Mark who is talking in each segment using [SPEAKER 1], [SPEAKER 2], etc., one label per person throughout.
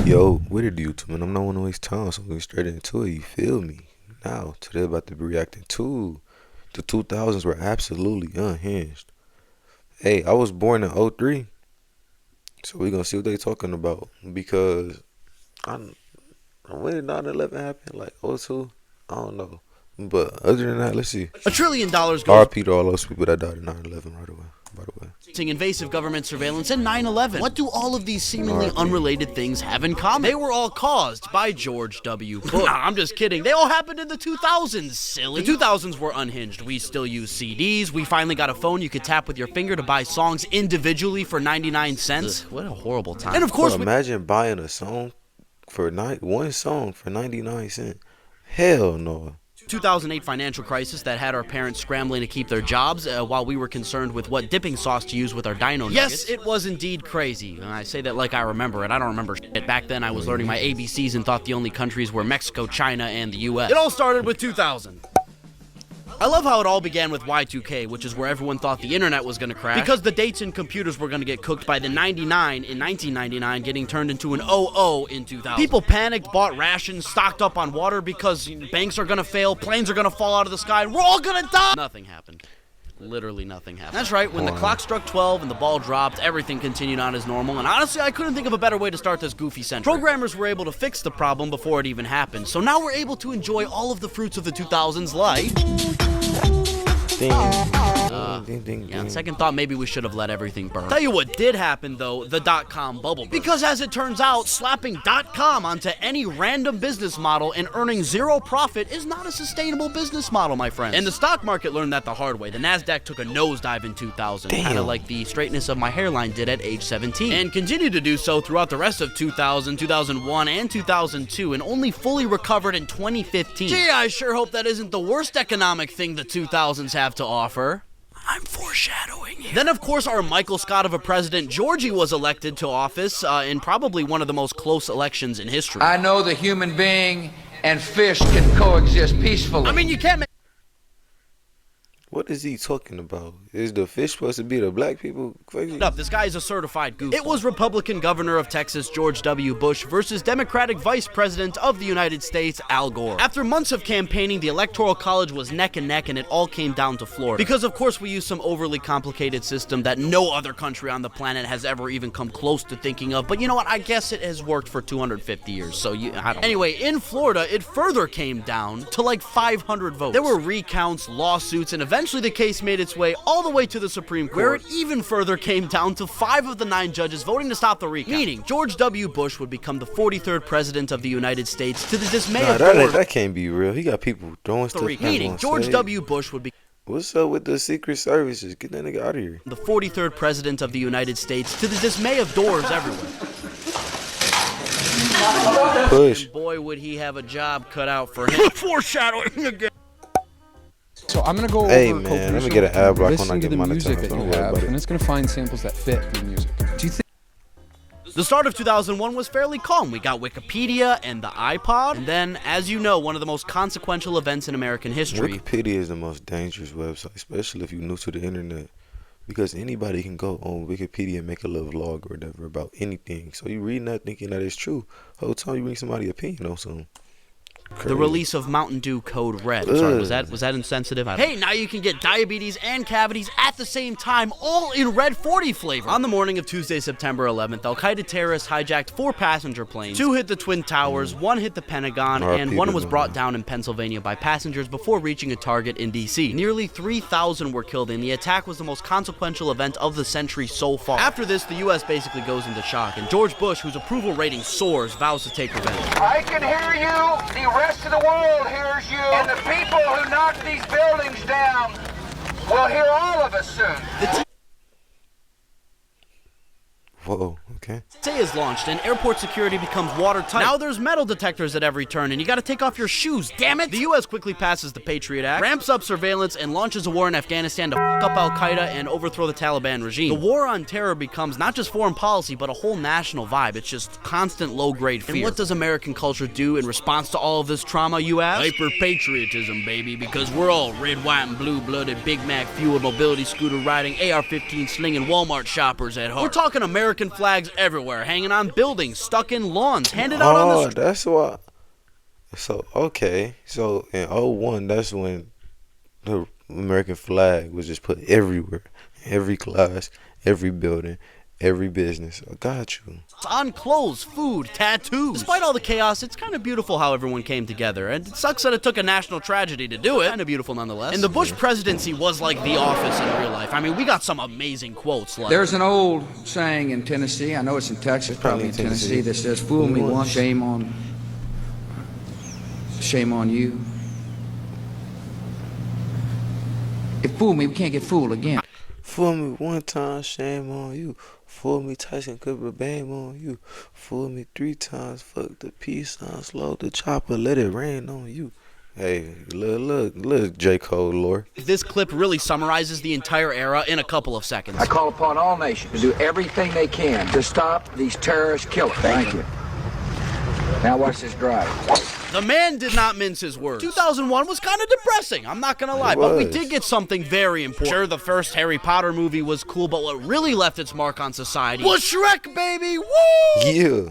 [SPEAKER 1] Yo, what it do, man? I'm not one to waste time, so I'm going straight into it. You feel me? Now, today about to be reacting to the 2000s were absolutely unhinged. Hey, I was born in '03, so we gonna see what they talking about because I'm when did 9/11 happen? Like '02? I don't know. But other than that, let's see.
[SPEAKER 2] $1 trillion goes
[SPEAKER 1] RP to all those people that died in 9/11 right away. By the way.
[SPEAKER 2] invasive government surveillance and 9/11. What do all of these seemingly unrelated things have in common? They were all caused by George W. Bush. Nah, I'm just kidding. They all happened in the 2000s, silly. The 2000s were unhinged. We still use CDs. We finally got a phone you could tap with your finger to buy songs individually for 99 cents. Ugh, what a horrible time. And of course,
[SPEAKER 1] imagine buying a song for one song for 99 cents. Hell no.
[SPEAKER 2] 2008 financial crisis that had our parents scrambling to keep their jobs while we were concerned with what dipping sauce to use with our dino nuggets. Yes, it was indeed crazy. And I say that like I remember it. I don't remember shit. Back then I was learning my ABCs and thought the only countries were Mexico, China, and the US. It all started with 2000. I love how it all began with Y2K, which is where everyone thought the internet was going to crash because the dates in computers were going to get cooked by the 99 in 1999 getting turned into an 00 in 2000. People panicked, bought rations, stocked up on water because banks are going to fail, planes are going to fall out of the sky, and we're all going to die! Nothing happened. Literally nothing happened. That's right, when the clock struck 12 and the ball dropped, everything continued on as normal, and honestly, I couldn't think of a better way to start this goofy century. Programmers were able to fix the problem before it even happened, so now we're able to enjoy all of the fruits of the 2000s like... Yeah, on second thought, maybe we should have let everything burn. Tell you what did happen, though, the dot-com bubble burst. Because as it turns out, slapping .com onto any random business model and earning zero profit is not a sustainable business model, my friends. And the stock market learned that the hard way. The NASDAQ took a nosedive in 2000, kind of like the straightness of my hairline did at age 17. And continued to do so throughout the rest of 2000, 2001, and 2002, and only fully recovered in 2015. Gee, I sure hope that isn't the worst economic thing the 2000s have to offer. I'm foreshadowing here. Then, of course, our Michael Scott of a president, Georgie, was elected to office in probably one of the most close elections in history.
[SPEAKER 3] I know the human being and fish can coexist peacefully.
[SPEAKER 2] I mean, you can't make...
[SPEAKER 1] What is he talking about? Is the fish supposed to be the black people?
[SPEAKER 2] This guy is a certified goofball. It was Republican governor of Texas, George W. Bush, versus Democratic vice president of the United States, Al Gore. After months of campaigning, the Electoral College was neck and neck, and it all came down to Florida. Because, of course, we use some overly complicated system that no other country on the planet has ever even come close to thinking of. But you know what? I guess it has worked for 250 years, so I don't know. Anyway, in Florida, it further came down to like 500 votes. There were recounts, lawsuits, and eventually the case made its way all the way to the Supreme Court, where it even further came down to 5 of the 9 judges voting to stop the recount. Meaning, George W. Bush would become the 43rd president of the United States to the dismay of
[SPEAKER 1] that can't be real. He got people throwing stuff.
[SPEAKER 2] Meaning, George W. Bush would be...
[SPEAKER 1] What's up with the Secret Services? Get that nigga out of here.
[SPEAKER 2] The 43rd president of the United States to the dismay of doors everywhere.
[SPEAKER 1] Push.
[SPEAKER 2] And boy, would he have a job cut out for him. Foreshadowing again.
[SPEAKER 4] So I'm gonna go
[SPEAKER 1] hey
[SPEAKER 4] over
[SPEAKER 1] man, let me get an ad block when I get
[SPEAKER 4] the
[SPEAKER 1] my
[SPEAKER 4] music that you have, and it's gonna find samples that fit the music. Do you think
[SPEAKER 2] the start of 2001 was fairly calm? We got Wikipedia and the iPod, and then, as you know, one of the most consequential events in American history.
[SPEAKER 1] Wikipedia is the most dangerous website, especially if you're new to the internet, because anybody can go on Wikipedia and make a little vlog or whatever about anything. So you reading that thinking that it's true. Whole time you read somebody's opinion on something. Crazy.
[SPEAKER 2] The release of Mountain Dew Code Red. Sorry, was that insensitive? Hey, now you can get diabetes and cavities at the same time, all in Red 40 flavor. On the morning of Tuesday, September 11th, Al-Qaeda terrorists hijacked 4 passenger planes. 2 hit the Twin Towers, 1 hit the Pentagon, and 1 was brought down in Pennsylvania by passengers before reaching a target in D.C. Nearly 3,000 were killed, and the attack was the most consequential event of the century so far. After this, the U.S. basically goes into shock, and George Bush, whose approval rating soars, vows to take revenge.
[SPEAKER 3] I can hear you. The rest of the world hears you. And the people who knock these buildings down will hear all of us soon.
[SPEAKER 1] Whoa, okay.
[SPEAKER 2] TSA is launched and airport security becomes watertight. Now there's metal detectors at every turn and you gotta take off your shoes, damn it! The US quickly passes the Patriot Act, ramps up surveillance, and launches a war in Afghanistan to f*** up Al-Qaeda and overthrow the Taliban regime. The war on terror becomes not just foreign policy, but a whole national vibe. It's just constant low-grade fear. And what does American culture do in response to all of this trauma, you ask? Hyper-patriotism, baby, because we're all red, white, and blue-blooded, Big Mac fueled, mobility scooter riding, AR-15 slinging Walmart shoppers at heart. We're talking American American flags everywhere, hanging on buildings, stuck in lawns, handed out on the street.
[SPEAKER 1] That's why. So, okay. So, in '01, that's when the American flag was just put everywhere. Every class, every building, every business. I got you.
[SPEAKER 2] On clothes, food, tattoos. Despite all the chaos, it's kind of beautiful how everyone came together, and it sucks that it took a national tragedy to do it. Kind of beautiful nonetheless. And the Bush presidency was like The Office in real life. I mean, we got some amazing quotes. Like,
[SPEAKER 5] there's an old saying in Tennessee, I know it's in Texas, probably in Tennessee, that says, "Fool me once, shame on you. If fool me, we can't get fooled again."
[SPEAKER 1] Fool me one time, shame on you. Fool me, Tyson could be bam on you. Fool me 3 times, fuck the peace sign, slow the chopper, let it rain on you. Hey, look, J. Cole lore.
[SPEAKER 2] this clip really summarizes the entire era in a couple of seconds.
[SPEAKER 5] I call upon all nations to do everything they can to stop these terrorist killers. Thank you. Now watch this drive.
[SPEAKER 2] The man did not mince his words. 2001 was kind of depressing, I'm not gonna lie, but we did get something very important. Sure, the first Harry Potter movie was cool, but what really left its mark on society was Shrek, baby! Woo!
[SPEAKER 1] Yeah.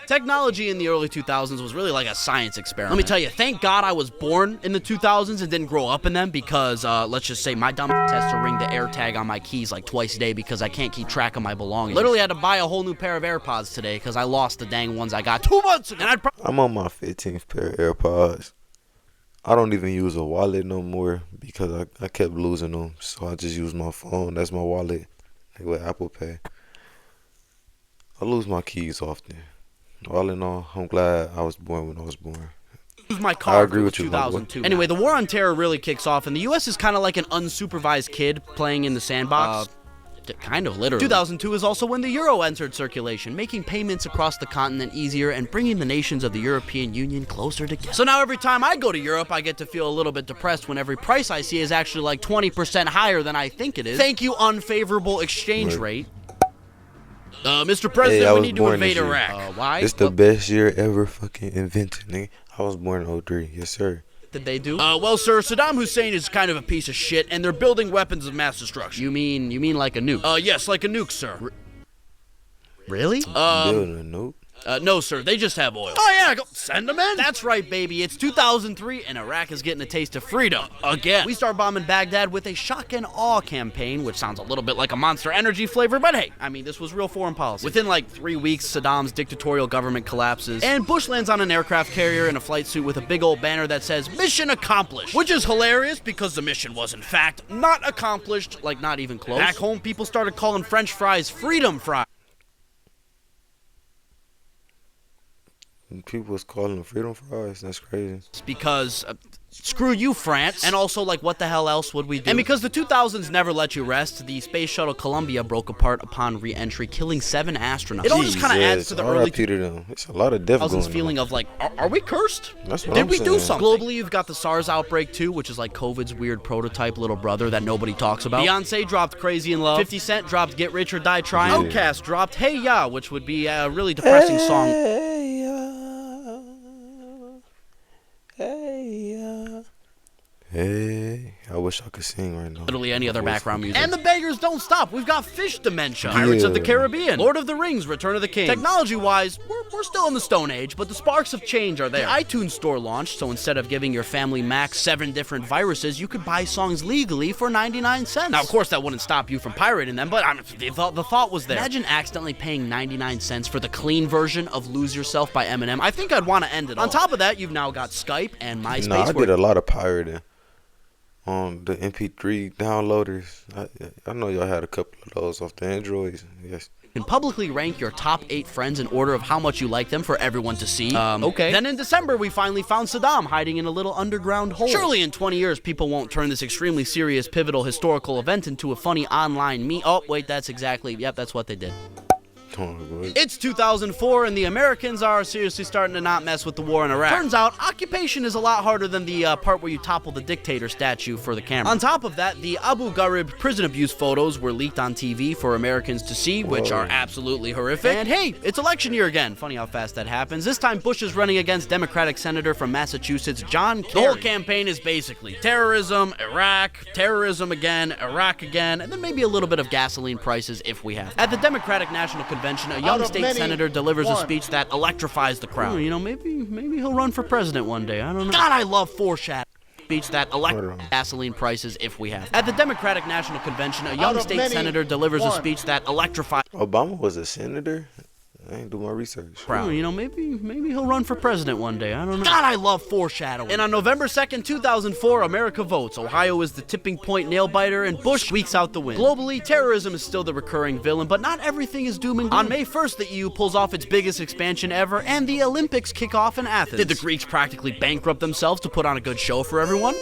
[SPEAKER 2] Technology in the early 2000s was really like a science experiment. Let me tell you, thank God I was born in the 2000s and didn't grow up in them, because let's just say my dumb ass has to ring the AirTag on my keys like twice a day because I can't keep track of my belongings. Literally had to buy a whole new pair of AirPods today because I lost the dang ones I got 2 months ago. And
[SPEAKER 1] I'm on my 15th pair of AirPods. I don't even use a wallet no more because I kept losing them. So I just use my phone. That's my wallet, like with Apple Pay. I lose my keys often. All in all, I'm glad I was born when I was born.
[SPEAKER 2] My car.
[SPEAKER 1] I agree with you,
[SPEAKER 2] 2002. Anyway, the war on terror really kicks off, and the U.S. is kind of like an unsupervised kid playing in the sandbox. Kind of literally. 2002 is also when the euro entered circulation, making payments across the continent easier and bringing the nations of the European Union closer together. So now every time I go to Europe, I get to feel a little bit depressed when every price I see is actually like 20% higher than I think it is. Thank you, unfavorable exchange rate. Mr. President,
[SPEAKER 1] Hey,
[SPEAKER 2] we need to invade Iraq. Why?
[SPEAKER 1] It's the best year ever fucking invented, nigga. I was born in '03. Yes, sir.
[SPEAKER 2] Did they do? Well, sir, Saddam Hussein is kind of a piece of shit, and they're building weapons of mass destruction. You mean like a nuke? Yes, like a nuke, sir. Really?
[SPEAKER 1] Building a nuke?
[SPEAKER 2] No, sir, they just have oil. Oh, yeah, go send them in. That's right, baby. It's 2003, and Iraq is getting a taste of freedom. Again. We start bombing Baghdad with a shock and awe campaign, which sounds a little bit like a Monster Energy flavor, but hey, I mean, this was real foreign policy. Within like 3 weeks, Saddam's dictatorial government collapses, and Bush lands on an aircraft carrier in a flight suit with a big old banner that says, "Mission accomplished," which is hilarious because the mission was, in fact, not accomplished, like not even close. Back home, people started calling French fries freedom fries.
[SPEAKER 1] People was calling them freedom fries. That's crazy.
[SPEAKER 2] Because screw you, France. And also, like, what the hell else would we do? And because the 2000s never let you rest, the space shuttle Columbia broke apart upon re-entry, killing 7 astronauts. It all just kind of adds to the early
[SPEAKER 1] 2000s. It's a lot of death going on.
[SPEAKER 2] Feeling of like, are we cursed?
[SPEAKER 1] That's what
[SPEAKER 2] Did
[SPEAKER 1] I'm
[SPEAKER 2] we
[SPEAKER 1] saying.
[SPEAKER 2] do something? Globally, you've got the SARS outbreak too, which is like COVID's weird prototype little brother that nobody talks about. Beyonce dropped Crazy in Love. 50 Cent dropped Get Rich or Die Trying.
[SPEAKER 1] Yeah.
[SPEAKER 2] Outkast dropped Hey Ya, which would be a really depressing song.
[SPEAKER 1] Hey, hey, I wish I could sing right now.
[SPEAKER 2] Literally any other background music. And the beggars don't stop. We've got Fish Dementia, Pirates of the Caribbean, Lord of the Rings, Return of the King. Technology-wise, we're still in the Stone Age, but the sparks of change are there. The iTunes Store launched, so instead of giving your family Mac 7 different viruses, you could buy songs legally for 99 cents. Now, of course, that wouldn't stop you from pirating them, but I mean, the thought was there. Imagine accidentally paying 99 cents for the clean version of Lose Yourself by Eminem. I think I'd want to end it all. On top of that, you've now got Skype and MySpace.
[SPEAKER 1] No, I did a lot of pirating on the MP3 downloaders. I know y'all had a couple of those off the Androids. Yes.
[SPEAKER 2] You can publicly rank your top 8 friends in order of how much you like them for everyone to see. Okay. Then in December, we finally found Saddam hiding in a little underground hole. Surely in 20 years, people won't turn this extremely serious, pivotal, historical event into a funny online meme. Oh, wait, that's exactly, yep, that's what they did. It's 2004, and the Americans are seriously starting to not mess with the war in Iraq. Turns out, occupation is a lot harder than the part where you topple the dictator statue for the camera. On top of that, the Abu Ghraib prison abuse photos were leaked on TV for Americans to see, which are absolutely horrific. And hey, it's election year again. Funny how fast that happens. This time, Bush is running against Democratic Senator from Massachusetts, John Kerry. The whole campaign is basically terrorism, Iraq, terrorism again, Iraq again, and then maybe a little bit of gasoline prices if we have. At the Democratic National Convention, a young state senator delivers a speech that electrifies the crowd. You know, maybe he'll run for president one day. I don't know. God, I love foreshadowing. Speech that gasoline prices if we have. At the Democratic National Convention, a young state senator delivers a speech that electrifies.
[SPEAKER 1] Obama was a senator? I ain't do my research.
[SPEAKER 2] You know, maybe he'll run for president one day. I don't know. God, I love foreshadowing. And on November 2nd, 2004, America votes. Ohio is the tipping point nail-biter, and Bush squeaks out the win. Globally, terrorism is still the recurring villain, but not everything is doom and gloom. On May 1st, the EU pulls off its biggest expansion ever, and the Olympics kick off in Athens. Did the Greeks practically bankrupt themselves to put on a good show for everyone?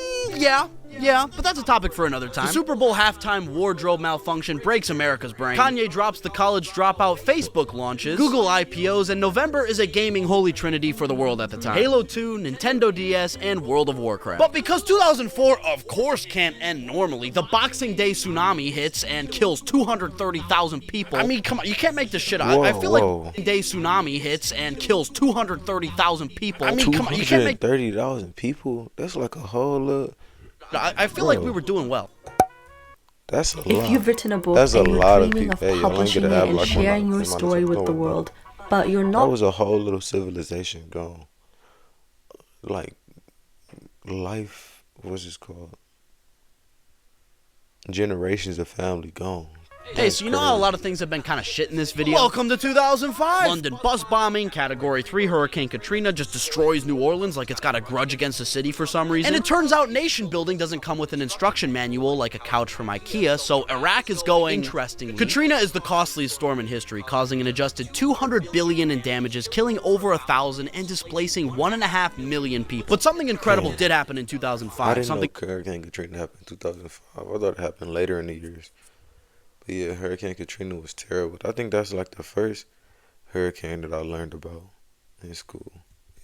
[SPEAKER 2] Yeah, but that's a topic for another time. The Super Bowl halftime wardrobe malfunction breaks America's brain. Kanye drops the college dropout, Facebook launches, Google IPOs, and November is a gaming holy trinity for the world at the time. Halo 2, Nintendo DS, and World of Warcraft. But because 2004, of course, can't end normally, the Boxing Day tsunami hits and kills 230,000 people. I mean, come on, you can't make this shit up. I feel like Boxing Day tsunami hits and kills 230,000 people. I mean, come on, you can't make
[SPEAKER 1] 230,000 people? That's like a whole lot.
[SPEAKER 2] I feel like we were doing well.
[SPEAKER 1] That's a lot.
[SPEAKER 6] If you've written a book
[SPEAKER 1] That's a
[SPEAKER 6] and you're
[SPEAKER 1] lot of
[SPEAKER 6] dreaming of
[SPEAKER 1] people.
[SPEAKER 6] publishing it and sharing your story with the world, but you're
[SPEAKER 1] That
[SPEAKER 6] not...
[SPEAKER 1] was a whole little civilization gone. Like, life, what's this called? Generations of family gone.
[SPEAKER 2] Hey, so you know how a lot of things have been kind of shit in this video? Welcome to 2005! London bus bombing, Category 3 Hurricane Katrina just destroys New Orleans like it's got a grudge against the city for some reason. And it turns out nation building doesn't come with an instruction manual like a couch from IKEA, so Iraq is going... Interestingly, Katrina is the costliest storm in history, causing an adjusted $200 billion in damages, killing over 1,000 and displacing 1.5 million people. But something incredible did happen in 2005.
[SPEAKER 1] I didn't know Hurricane Katrina happened in 2005. I thought it happened later in the years. Yeah, Hurricane Katrina was terrible. I think that's like the first hurricane that I learned about in school.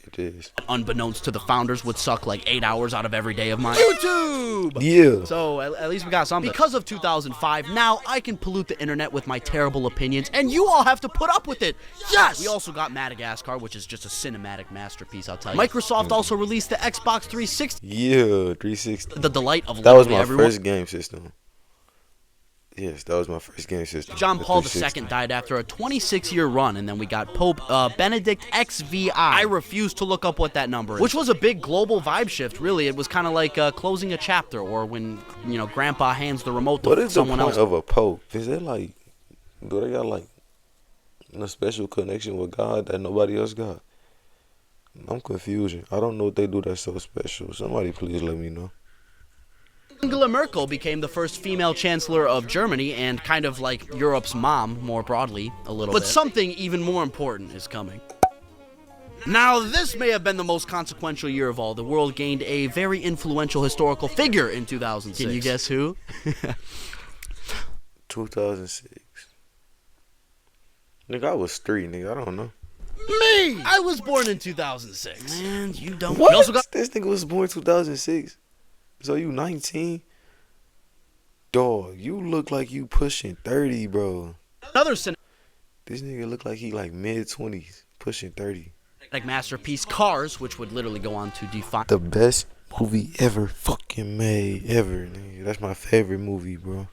[SPEAKER 1] It is.
[SPEAKER 2] Unbeknownst to the founders, would suck like 8 hours out of every day of mine. YouTube!
[SPEAKER 1] Yeah.
[SPEAKER 2] So at least we got something. Because of 2005, now I can pollute the internet with my terrible opinions, and you all have to put up with it. Yes! We also got Madagascar, which is just a cinematic masterpiece, I'll tell you. Microsoft also released the Xbox 360.
[SPEAKER 1] Yeah, 360.
[SPEAKER 2] The delight of
[SPEAKER 1] that was my
[SPEAKER 2] everyone.
[SPEAKER 1] first game system. Yes, that was my first game system.
[SPEAKER 2] John Paul II died after a 26-year run, and then we got Pope Benedict XVI. I refuse to look up what that number is. Which was a big global vibe shift, really. It was kind of like closing a chapter, or when, you know, Grandpa hands the remote to someone else.
[SPEAKER 1] What is the point of a pope? Is it like, do they got like a special connection with God that nobody else got? I'm confused. I don't know what they do that's so special. Somebody please let me know.
[SPEAKER 2] Angela Merkel became the first female chancellor of Germany and kind of like Europe's mom, more broadly, a little bit. But something even more important is coming. Now, this may have been the most consequential year of all. The world gained a very influential historical figure in 2006. Can you guess who?
[SPEAKER 1] 2006. Nigga, I was 3, nigga. I don't know.
[SPEAKER 2] Me! I was born in 2006. Man, you don't...
[SPEAKER 1] What?
[SPEAKER 2] You also got...
[SPEAKER 1] This nigga was born in 2006. So you 19? Dog, you look like you pushing 30, bro.
[SPEAKER 2] Another
[SPEAKER 1] This nigga look like he like mid-20s, pushing 30.
[SPEAKER 2] like masterpiece, Cars, which would literally go on to define...
[SPEAKER 1] The best movie ever fucking made, ever, nigga. That's my favorite movie, bro.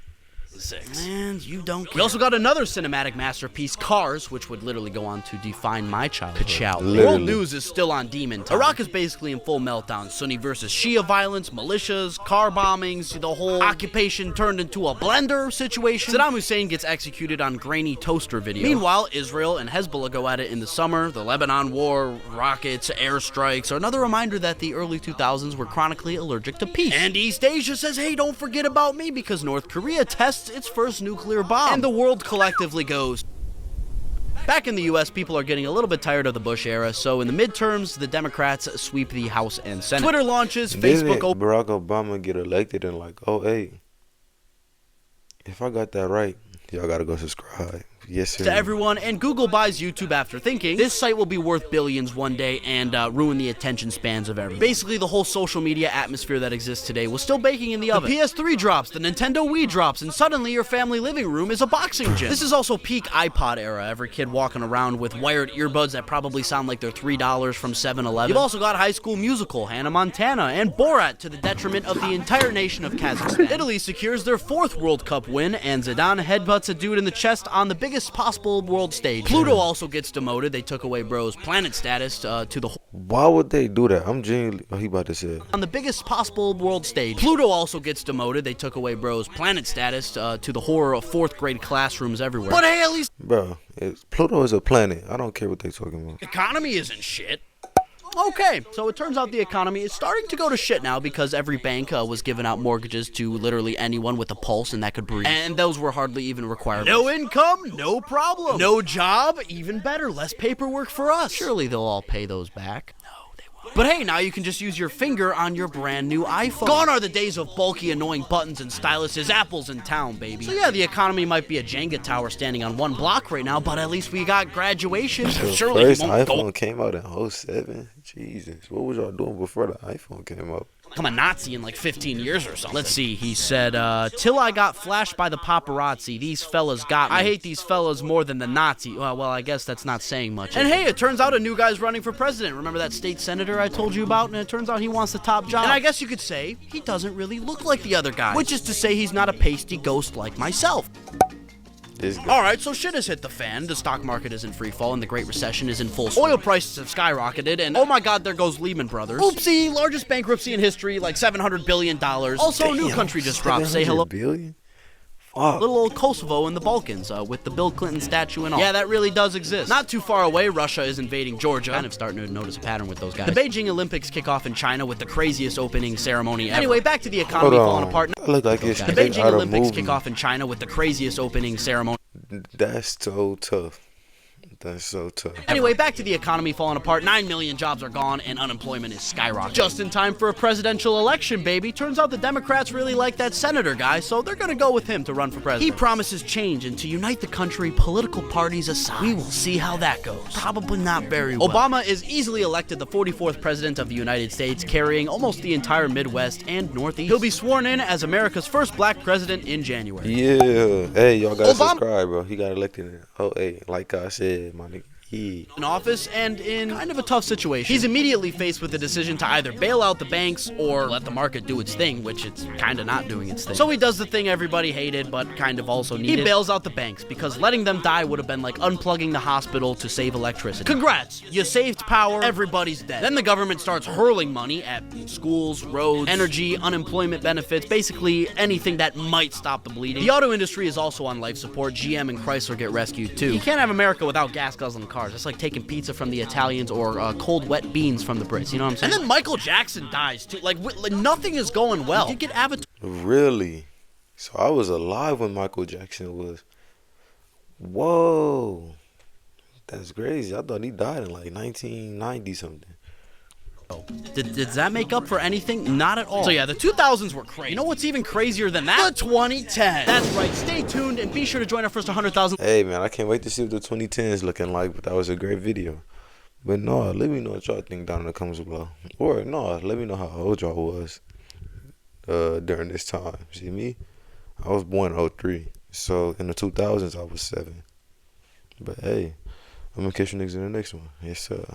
[SPEAKER 2] 6. Man, you don't care. We also got another cinematic masterpiece, Cars, which would literally go on to define my childhood. Ka-chow. World news is still on demon time. Iraq is basically in full meltdown. Sunni versus Shia violence, militias, car bombings, the whole occupation turned into a blender situation. Saddam Hussein gets executed on grainy toaster video. Meanwhile, Israel and Hezbollah go at it in the summer. The Lebanon war, rockets, airstrikes are another reminder that the early 2000s were chronically allergic to peace. And East Asia says, hey, don't forget about me, because North Korea tests its first nuclear bomb. And the world collectively goes. Back in the U.S., people are getting a little bit tired of the Bush era, so in the midterms, the Democrats sweep the House and Senate. Twitter launches, Facebook...
[SPEAKER 1] Didn't Barack Obama get elected in like 08? If I got that right, y'all gotta go subscribe. Yes,
[SPEAKER 2] to
[SPEAKER 1] sir.
[SPEAKER 2] everyone, and Google buys YouTube after thinking this site will be worth billions one day and ruin the attention spans of everyone. Basically, the whole social media atmosphere that exists today was still baking in the oven. The PS3 drops, the Nintendo Wii drops, and suddenly your family living room is a boxing gym. This is also peak iPod era. Every kid walking around with wired earbuds that probably sound like they're $3 from 7-Eleven. You've also got High School Musical, Hannah Montana, and Borat to the detriment of the entire nation of Kazakhstan. Italy secures their 4th World Cup win, and Zidane headbutts a dude in the chest on the biggest possible world stage. Pluto also gets demoted. They took away Bro's planet status to the
[SPEAKER 1] Why would they do that? I'm genuinely. Oh, he about to say it.
[SPEAKER 2] on the biggest possible world stage. Pluto also gets demoted. They took away Bro's planet status to the horror of 4th grade classrooms everywhere. But hey, at least
[SPEAKER 1] Bro, Pluto is a planet. I don't care what they talking about.
[SPEAKER 2] the economy isn't shit. Okay, so it turns out the economy is starting to go to shit now because every bank was giving out mortgages to literally anyone with a pulse and that could breathe. And those were hardly even required. No income? No problem. No job? Even better. Less paperwork for us. Surely they'll all pay those back. But hey, now you can just use your finger on your brand new iPhone. Gone are the days of bulky, annoying buttons and styluses. Apple's in town, baby. So yeah, the economy might be a Jenga tower standing on one block right now, but at least we got graduation.
[SPEAKER 1] The
[SPEAKER 2] Surely
[SPEAKER 1] first
[SPEAKER 2] it won't go.
[SPEAKER 1] iPhone came out in '07. Jesus, what was y'all doing before the iPhone came out?
[SPEAKER 2] Become a Nazi in like 15 years or something. Let's see, he said, till I got flashed by the paparazzi, these fellas got me. I hate these fellas more than the Nazi. Well, I guess that's not saying much. And hey, it turns out a new guy's running for president. Remember that state senator I told you about? And it turns out he wants the top job. And I guess you could say he doesn't really look like the other guy. Which is to say he's not a pasty ghost like myself. Alright, so shit has hit the fan. The stock market is in free fall and the Great Recession is in full swing. Oil prices have skyrocketed and oh my god, there goes Lehman Brothers. Oopsie, largest bankruptcy in history, like $700 billion. Also, a new country just dropped. Say hello.
[SPEAKER 1] Billion? Fuck.
[SPEAKER 2] Little old Kosovo in the Balkans with the Bill Clinton statue and all. Yeah, that really does exist. Not too far away, Russia is invading Georgia. Kind of starting to notice a pattern with those guys. The Beijing Olympics kick off in China with the craziest opening ceremony ever. Anyway, back to the economy falling apart.
[SPEAKER 1] I look like it's
[SPEAKER 2] The Beijing Olympics kick off in China with the craziest opening ceremony.
[SPEAKER 1] That's so tough. That's so tough.
[SPEAKER 2] Anyway, back to the economy falling apart. 9 million jobs are gone and unemployment is skyrocketing. Just in time for a presidential election, baby. Turns out the Democrats really like that senator guy, so they're gonna go with him to run for president. He promises change and to unite the country, political parties aside. We will see how that goes. Probably not very well. Obama is easily elected the 44th president of the United States, carrying almost the entire Midwest and Northeast. He'll be sworn in as America's first black president in January.
[SPEAKER 1] Yeah. Hey, y'all gotta subscribe, bro. He got elected in 08, like I said. My nigga.
[SPEAKER 2] In office and in kind of a tough situation. He's immediately faced with the decision to either bail out the banks or let the market do its thing, which it's kind of not doing its thing. So he does the thing everybody hated but kind of also needed. He bails out the banks because letting them die would have been like unplugging the hospital to save electricity. Congrats, you saved power, everybody's dead. Then the government starts hurling money at schools, roads, energy, unemployment benefits, basically anything that might stop the bleeding. The auto industry is also on life support. GM and Chrysler get rescued too. You can't have America without gas-guzzling cars. It's like taking pizza from the Italians or cold wet beans from the Brits, you know what I'm saying? And then Michael Jackson dies too. Like nothing is going well. You get Avatar.
[SPEAKER 1] Really? So I was alive when Michael Jackson was. Whoa. That's crazy. I thought he died in like 1990 something.
[SPEAKER 2] Does that make up for anything? Not at all. So yeah, the 2000s were crazy. You know what's even crazier than that? The 2010s. That's right. Stay tuned and be sure to join our first 100,000.
[SPEAKER 1] Hey man, I can't wait to see what the 2010s looking like, but that was a great video. But no, let me know what y'all think down in the comments below. Or no, let me know how old y'all was during this time. See me? I was born in 03. So in the 2000s I was 7. But hey, I'm gonna catch you niggas in the next one. Yes sir.